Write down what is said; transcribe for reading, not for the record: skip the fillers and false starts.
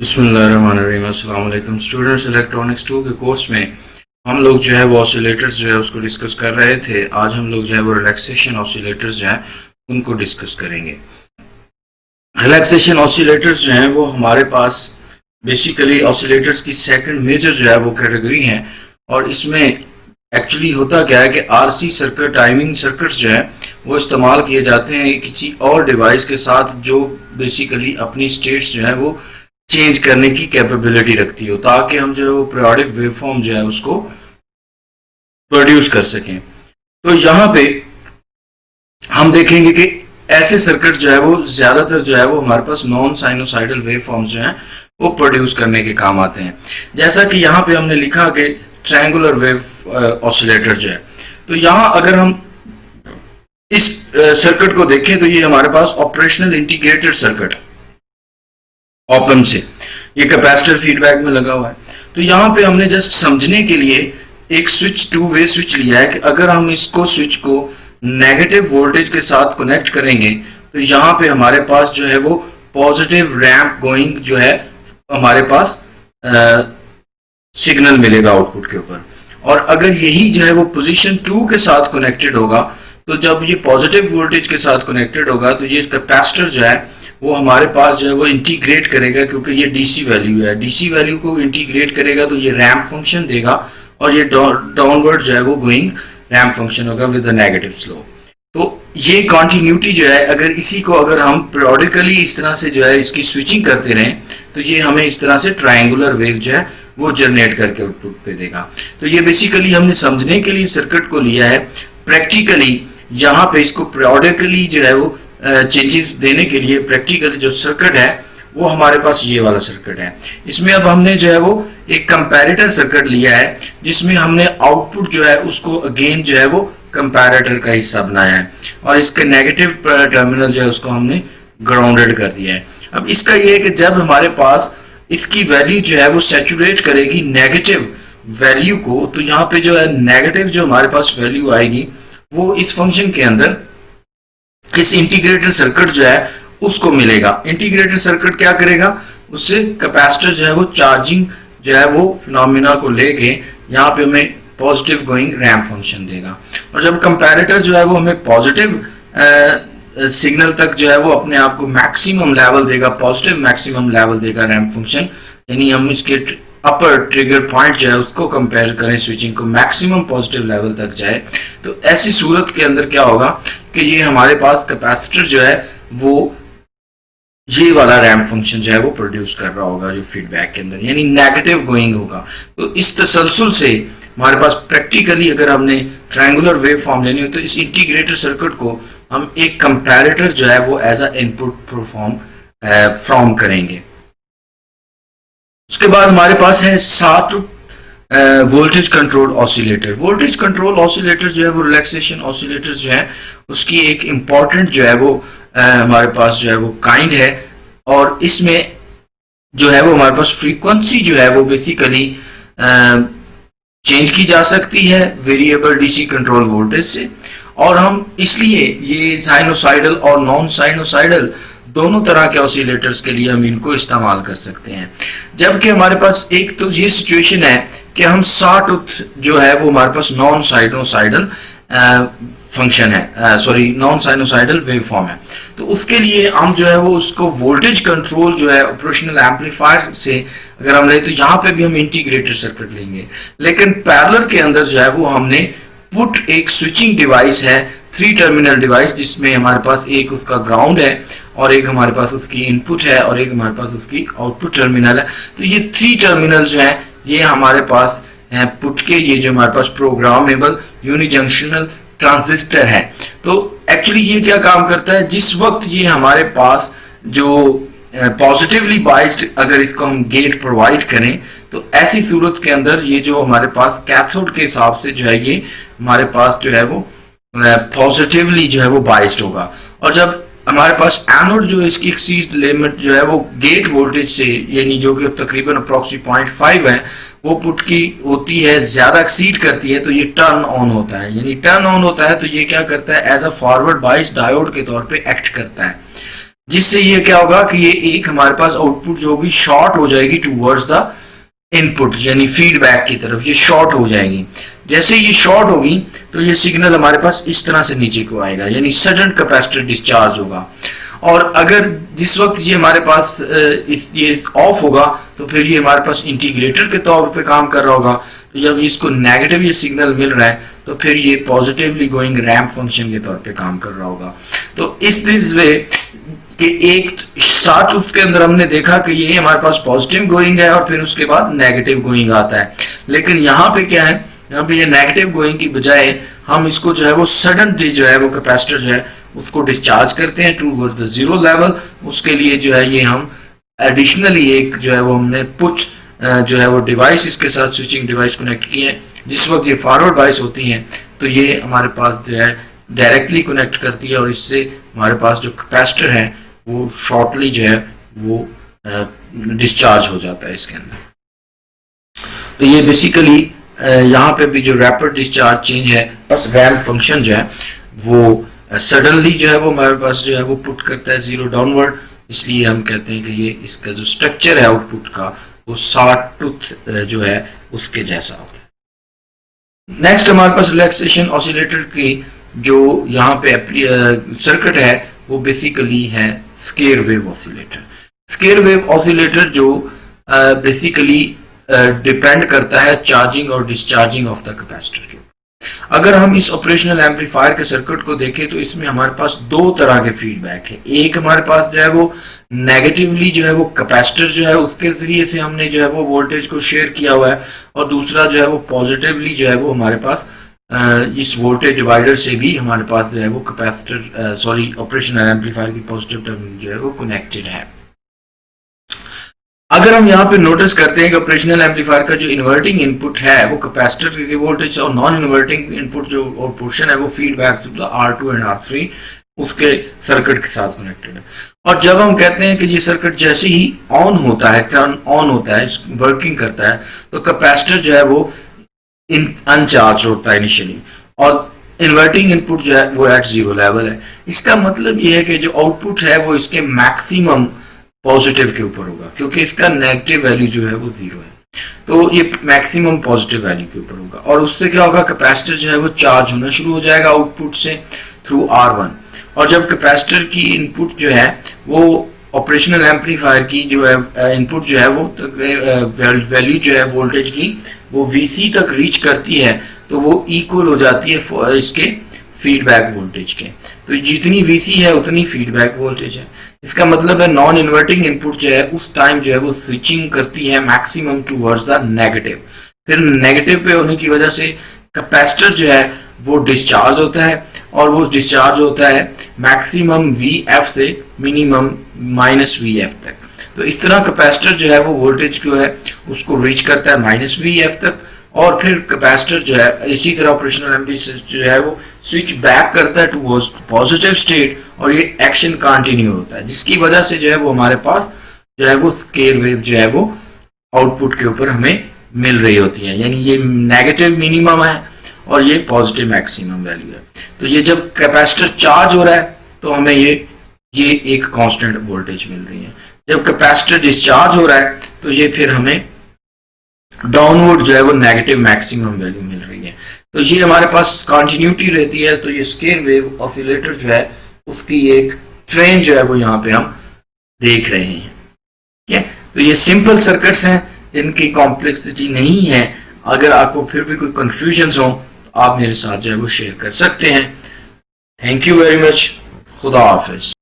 बिस्मिल्लाहिर्रहमानिर्रहीम। अस्सलाम वालेकुम स्टूडेंट्स। इलेक्ट्रॉनिक्स 2 के कोर्स में हम लोग जो है वो ऑसिलेटर्स जो है उसको डिस्कस कर रहे थे। आज हम लोग जो है वो रिलैक्सेशन ऑसिलेटर्स जो है उनको डिस्कस करेंगे। रिलैक्सेशन ऑसिलेटर्स जो हैं वो हमारे पास बेसिकली ऑसिलेटर्स की सेकंड मेजर जो है वो कैटेगरी है, और इसमें एक्चुअली होता क्या है कि आरसी सर्किट, टाइमिंग सर्किट्स जो है वो इस्तेमाल किए जाते हैं किसी और डिवाइस के साथ जो बेसिकली अपनी स्टेट्स जो है वो चेंज करने की कैपेबिलिटी रखती हो, ताकि हम जो है वो पीरियोडिक वेवफॉर्म जो है उसको प्रोड्यूस कर सकें। तो यहाँ पे हम देखेंगे कि ऐसे सर्किट जो है वो ज्यादातर जो है वो हमारे पास नॉन साइनोसाइडल वेवफॉर्म्स जो हैं वो प्रोड्यूस करने के काम आते हैं। जैसा कि यहाँ पे हमने लिखा कि ट्रायंगुलर वेव ऑसिलेटर जो है, तो यहाँ अगर हम इस सर्किट को देखें तो ये हमारे पास ऑपरेशनल इंटीग्रेटेड सर्किट ओपन से, ये कैपेसिटर फीडबैक में लगा हुआ है। तो यहाँ पे हमने जस्ट समझने के लिए एक स्विच, टू वे स्विच लिया है कि अगर हम इसको स्विच को नेगेटिव वोल्टेज के साथ कनेक्ट करेंगे तो यहाँ पे हमारे पास जो है वो पॉजिटिव रैंप गोइंग जो है हमारे पास सिग्नल मिलेगा आउटपुट के ऊपर। और अगर यही जो है वो पोजीशन 2 के साथ कनेक्टेड होगा, तो जब ये पॉजिटिव वोल्टेज के साथ कनेक्टेड होगा तो ये कैपेसिटर जो है वो हमारे पास जो है वो इंटीग्रेट करेगा, क्योंकि ये डीसी वैल्यू है, डीसी वैल्यू को इंटीग्रेट करेगा तो ये रैंप फंक्शन देगा, और ये डाउनवर्ड जो है वो गोइंग रैंप फंक्शन होगा विद द नेगेटिव स्लोप। तो ये कॉन्टिन्यूटी जो है, अगर इसी को अगर हम पीरियोडिकली इस तरह से जो है इसकी स्विचिंग करते रहें तो ये हमें इस तरह से ट्रायंगुलर वेव जो है वो जनरेट करके आउटपुट पे देगा। तो ये बेसिकली हमने समझने के लिए सर्किट को लिया है। प्रैक्टिकली यहाँ पे इसको पीरियोडिकली जो है वो चेंजेस देने के लिए प्रैक्टिकली जो सर्किट है वो हमारे पास ये वाला सर्किट है। इसमें अब हमने जो है वो एक कंपैरेटर सर्किट लिया है, जिसमें हमने आउटपुट जो है उसको अगेन जो है वो कंपैरेटर का हिस्सा बनाया है, और इसके नेगेटिव टर्मिनल जो है उसको हमने ग्राउंडेड कर दिया है। अब इसका ये है कि जब हमारे पास इसकी वैल्यू जो है वो सैचुरेट करेगी नेगेटिव वैल्यू को, तो यहाँ पे जो है नेगेटिव जो हमारे पास वैल्यू आएगी वो इस फंक्शन के अंदर इस इंटीग्रेटेड सर्किट जो है उसको मिलेगा। इंटीग्रेटेड सर्किट क्या करेगा, उससे कैपेसिटर जो है वो चार्जिंग जो है वो फिनोमिना को लेके यहाँ पे हमें पॉजिटिव गोइंग रैंप फंक्शन देगा, और जब कंपैरेटर जो है वो हमें पॉजिटिव सिग्नल तक जो है वो अपने आप को मैक्सिमम लेवल देगा, पॉजिटिव मैक्सिमम लेवल देगा रैंप फंक्शन। यानी हम इसके अपर ट्रिगर पॉइंट जो है उसको कंपेयर करें, स्विचिंग को मैक्सिमम पॉजिटिव लेवल तक जाए, तो ऐसी सूरत के अंदर क्या होगा कि ये हमारे पास कैपेसिटर जो है वो ये वाला रैंप फंक्शन जो है वो प्रोड्यूस कर रहा होगा जो फीडबैक के अंदर, यानी नेगेटिव गोइंग होगा। तो इस तसलसल से हमारे पास प्रैक्टिकली अगर हमने ट्रायंगुलर वेव फॉर्म लेनी हो तो इस इंटीग्रेटेड सर्किट को हम एक कंपैरेटर जो है वो एज अ इनपुट परफॉर्म करेंगे। उसके बाद हमारे पास है साथ voltage control oscillator. Voltage control oscillator जो है वो रिलैक्सेशन ऑसिलेटर जो है उसकी एक इम्पॉर्टेंट जो है वो हमारे पास जो है वो काइंड है, और इसमें जो है वो हमारे पास फ्रीक्वेंसी जो है वो बेसिकली चेंज की जा सकती है वेरिएबल डीसी कंट्रोल वोल्टेज से, और हम इसलिए ये साइनोसाइडल और नॉन साइनोसाइडल दोनों तरह के ऑसिलेटर्स के लिए हम इनको इस्तेमाल कर सकते हैं। जबकि हमारे पास एक तो ये सिचुएशन है कि हम सॉटूथ जो है वो हमारे पास नॉन साइनोसाइडल फंक्शन है, sorry non sinusoidal wave form है, तो उसके लिए हम जो है वो उसको वोल्टेज कंट्रोल जो है ऑपरेशनल एम्पलीफायर से अगर हम ले तो यहाँ पे भी हम इंटीग्रेटेड सर्किट लेंगे। लेकिन पैरेलल के अंदर जो है वो हमने पुट एक स्विचिंग डिवाइस है, 3 टर्मिनल डिवाइस, जिसमें हमारे पास एक उसका ग्राउंड है और एक हमारे पास उसकी इनपुट है और एक हमारे पास उसकी आउटपुट टर्मिनल है। तो ये 3 टर्मिनल जो है ये हमारे पास है पुट के, ये जो हमारे पास प्रोग्रामेबल यूनिजंक्शनल ट्रांजिस्टर है। तो एक्चुअली ये क्या काम करता है, जिस वक्त ये हमारे पास जो पॉजिटिवली बाइस्ड अगर इसको हम गेट प्रोवाइड करें तो ऐसी सूरत के अंदर ये जो हमारे पास कैथोड के हिसाब से जो है ये हमारे पास जो है वो पॉजिटिवली जो है वो बाइस्ड होगा, और जब हमारे पास एनोड जो इसकी एक्सीड लिमिट जो है वो गेट वोल्टेज से, यानी जो कि तकरीबन अप्रोक्सी 0.5 है, वो पुट की होती है ज्यादा एक्सीड करती है, तो ये टर्न ऑन होता है। यानी टर्न ऑन होता है तो ये क्या करता है, as a forward bias diode के तौर पे एक्ट करता है। जिससे ये क्या होगा कि ये एक हमारे पास आउटपुट जो होगी शॉर्ट हो जाएगी टूवर्ड्स द इनपुट, यानी फीडबैक की तरफ ये शॉर्ट हो जाएगी। जैसे ये शॉर्ट होगी तो ये सिग्नल हमारे पास इस तरह से नीचे को आएगा, यानी सडन कैपेसिटर डिस्चार्ज होगा। और अगर जिस वक्त ये हमारे पास ये ऑफ होगा तो फिर ये हमारे पास इंटीग्रेटर के तौर पे काम कर रहा होगा। तो जब इसको नेगेटिव ये सिग्नल मिल रहा है तो फिर ये पॉजिटिवली गोइंग रैंप फंक्शन के तौर पे काम कर रहा होगा। तो इस वे कि एक साथ उसके अंदर हमने देखा कि ये हमारे पास पॉजिटिव गोइंग है और फिर उसके बाद नेगेटिव गोइंग आता है। लेकिन यहाँ पे क्या है, यहाँ पे ये नेगेटिव गोइंग की बजाय हम इसको जो है वो सडन जो है वो कैपेसिटर जो है उसको डिस्चार्ज करते हैं टूवर्ड्स द जीरो लेवल। उसके लिए जो है ये हम एडिशनली एक जो है वो हमने पुश जो है वो डिवाइस इसके साथ स्विचिंग डिवाइस कनेक्ट किए हैं। जिस वक्त ये फॉरवर्ड बाइस होती हैं तो ये हमारे पास जो है डायरेक्टली कनेक्ट करती है और इससे हमारे पास जो कैपेसिटर है वो शॉर्टली जो है वो डिस्चार्ज हो जाता है इसके अंदर। तो ये बेसिकली यहाँ पे भी जो रैपिड डिस्चार्ज चेंज है बस रैंप फंक्शन जो है वो सडनली जो है वो हमारे पास जो है वो पुट करता है जीरो डाउनवर्ड। इसलिए हम कहते हैं कि ये इसका जो स्ट्रक्चर है आउटपुट का वो शॉर्ट टूथ जो है उसके जैसा होता है। नेक्स्ट हमारे पास रिलैक्सेशन ऑसिलेटर की जो यहाँ पे सर्किट है वो बेसिकली है square wave oscillator. Square wave oscillator जो बेसिकली डिपेंड करता है चार्जिंग और डिस्चार्जिंग ऑफ द कैपेसिटर के ऊपर। अगर हम इस ऑपरेशनल एम्पलीफायर के सर्किट को देखें तो इसमें हमारे पास दो तरह के फीडबैक है। एक हमारे पास जो है वो नेगेटिवली जो है वो कैपेसिटर जो है उसके जरिए से हमने जो है वो वोल्टेज को शेयर किया हुआ है, और दूसरा जो है वो पॉजिटिवली जो है वो हमारे पास इस वोल्टेज डिवाइडर से भी हमारे पास जो है वो कैपेसिटर ऑपरेशनल एम्पलीफायर की पॉजिटिव टर्मिनल जो है वो कनेक्टेड है। अगर हम यहाँ पे नोटिस करते हैं कि ऑपरेशनल एम्पलीफायर का जो इन्वर्टिंग इनपुट है वो कैपेसिटर के वोल्टेज और नॉन इन्वर्टिंग इनपुट जो और पोर्शन है वो फीडबैक R2 एंड R3 उसके सर्किट के साथ कनेक्टेड है। और जब हम कहते हैं कि ये सर्किट जैसे ही ऑन होता है, टर्न ऑन होता है, वर्किंग करता है, तो कैपेसिटर जो है वो अनचार्ज होता है इनिशियली और इन्वर्टिंग इनपुट जो है वो एट जीरो लेवल है। इसका मतलब ये है कि जो आउटपुट है वो इसके मैक्सिमम पॉजिटिव के ऊपर होगा, क्योंकि इसका नेगेटिव वैल्यू जो है वो जीरो है, तो ये मैक्सिमम पॉजिटिव वैल्यू के ऊपर होगा। और उससे क्या होगा, कैपेसिटर जो है वो चार्ज होना शुरू हो जाएगा आउटपुट से थ्रू R1। और जब कैपेसिटर की इनपुट जो है वो ऑपरेशनल एम्पलीफायर की जो है इनपुट जो है वो वैल्यू जो है वोल्टेज की वो VC तक रीच करती है, तो वो इक्वल हो जाती है इसके फीडबैक वोल्टेज के। तो जितनी VC है उतनी फीडबैक वोल्टेज है। इसका मतलब है नॉन इन्वर्टिंग इनपुट जो है उस टाइम जो है वो स्विचिंग करती है मैक्सिमम टूवर्ड्स द नेगेटिव। फिर नेगेटिव पे होने की वजह से कैपेसिटर जो है वो डिस्चार्ज होता है, और वो डिस्चार्ज होता है मैक्सिमम VF से मिनिमम -VF तक। तो इस तरह कैपेसिटर जो है वो वोल्टेज जो है उसको रीच करता है -VF तक, और फिर कैपेसिटर जो है इसी तरह ऑपरेशनल एम्पलीफायर जो है वो स्विच बैक करता है टू पॉजिटिव स्टेट, और ये एक्शन कंटिन्यू होता है, जिसकी वजह से जो है वो हमारे पास जो है वो स्केयर वेव जो है वो आउटपुट के ऊपर हमें मिल रही होती है। यानी ये नेगेटिव मिनिमम है और ये पॉजिटिव मैक्सिमम वैल्यू है। तो ये जब कैपेसिटर चार्ज हो रहा है तो हमें ये एक कांस्टेंट वोल्टेज मिल रही है। जब कैपेसिटर डिस्चार्ज हो रहा है तो ये फिर हमें डाउनवर्ड जो है वो नेगेटिव मैक्सिमम वैल्यू मिल रही है। तो ये हमारे पास कंटिन्यूटी रहती है। तो ये स्केयर वेव ऑसिलेटर जो है उसकी एक ट्रेन जो है वो यहाँ पे हम देख रहे हैं। ठीक है, तो ये सिंपल सर्किट्स हैं, इनकी कॉम्प्लेक्सिटी नहीं है। अगर आपको फिर भी कोई कंफ्यूजन हो तो आप मेरे साथ जो है वो शेयर कर सकते हैं। Thank you very much. खुदा हाफिज।